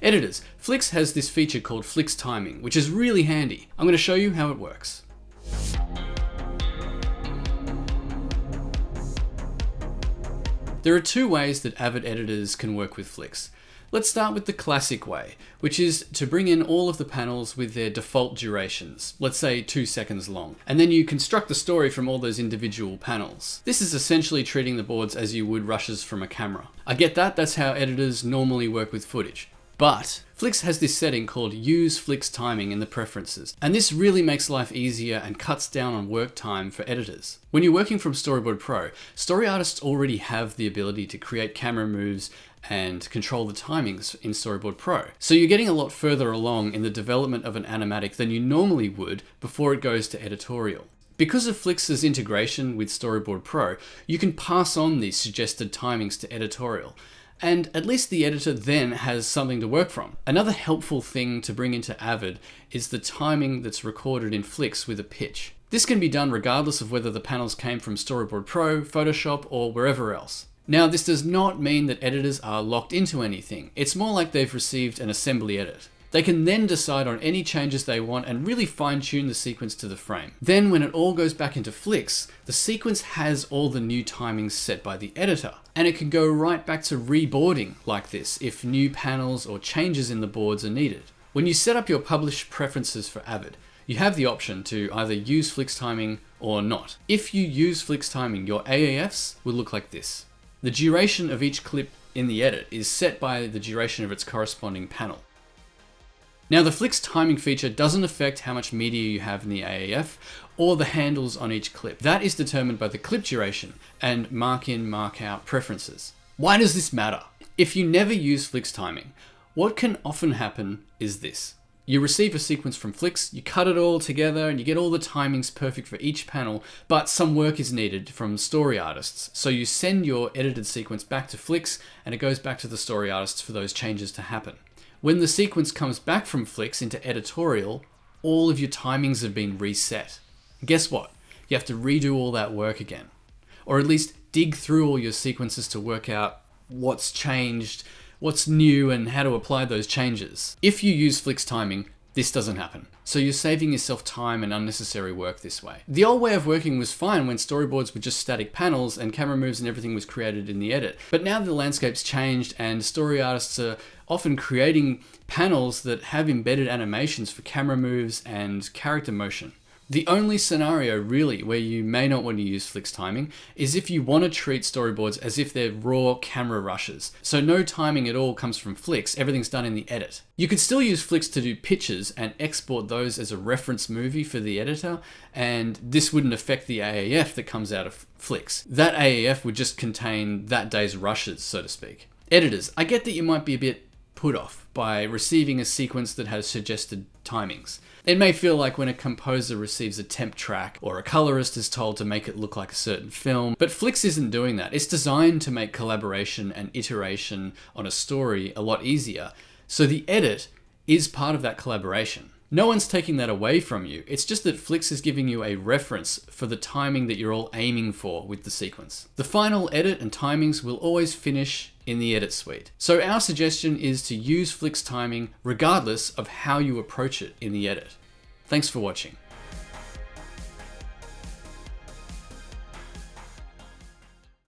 Editors, Flix has this feature called Flix Timing, which is really handy. I'm going to show you how it works. There are two ways that Avid editors can work with Flix. Let's start with the classic way, which is to bring in all of the panels with their default durations, let's say 2 seconds long, and then you construct the story from all those individual panels. This is essentially treating the boards as you would rushes from a camera. I get that, that's how editors normally work with footage. But Flix has this setting called Use Flix Timing in the preferences, and this really makes life easier and cuts down on work time for editors. When you're working from Storyboard Pro, story artists already have the ability to create camera moves and control the timings in Storyboard Pro. So you're getting a lot further along in the development of an animatic than you normally would before it goes to editorial. Because of Flix's integration with Storyboard Pro, you can pass on these suggested timings to editorial, and at least the editor then has something to work from. Another helpful thing to bring into Avid is the timing that's recorded in Flix with a pitch. This can be done regardless of whether the panels came from Storyboard Pro, Photoshop, or wherever else. Now, this does not mean that editors are locked into anything. It's more like they've received an assembly edit. They can then decide on any changes they want and really fine-tune the sequence to the frame. Then when it all goes back into Flix, the sequence has all the new timings set by the editor. And it can go right back to reboarding like this if new panels or changes in the boards are needed. When you set up your publish preferences for Avid, you have the option to either use Flix Timing or not. If you use Flix Timing, your AAFs will look like this. The duration of each clip in the edit is set by the duration of its corresponding panel. Now, the Flix Timing feature doesn't affect how much media you have in the AAF or the handles on each clip. That is determined by the clip duration and mark in, mark out preferences. Why does this matter? If you never use Flix Timing, what can often happen is this. You receive a sequence from Flix, you cut it all together and you get all the timings perfect for each panel, but some work is needed from story artists. So you send your edited sequence back to Flix and it goes back to the story artists for those changes to happen. When the sequence comes back from Flix into editorial, all of your timings have been reset. Guess what? You have to redo all that work again. Or at least dig through all your sequences to work out what's changed, what's new, and how to apply those changes. If you use Flix Timing, this doesn't happen. So you're saving yourself time and unnecessary work this way. The old way of working was fine when storyboards were just static panels and camera moves and everything was created in the edit. But now the landscape's changed and story artists are often creating panels that have embedded animations for camera moves and character motion. The only scenario really where you may not want to use Flix Timing is if you want to treat storyboards as if they're raw camera rushes. So no timing at all comes from Flix, everything's done in the edit. You could still use Flix to do pitches and export those as a reference movie for the editor, and this wouldn't affect the AAF that comes out of Flix. That AAF would just contain that day's rushes, so to speak. Editors, I get that you might be a bit put off by receiving a sequence that has suggested timings. It may feel like when a composer receives a temp track or a colorist is told to make it look like a certain film, but Flix isn't doing that. It's designed to make collaboration and iteration on a story a lot easier, so the edit is part of that collaboration. No one's taking that away from you, it's just that Flix is giving you a reference for the timing that you're all aiming for with the sequence. The final edit and timings will always finish in the edit suite. So our suggestion is to use Flix Timing regardless of how you approach it in the edit. Thanks for watching.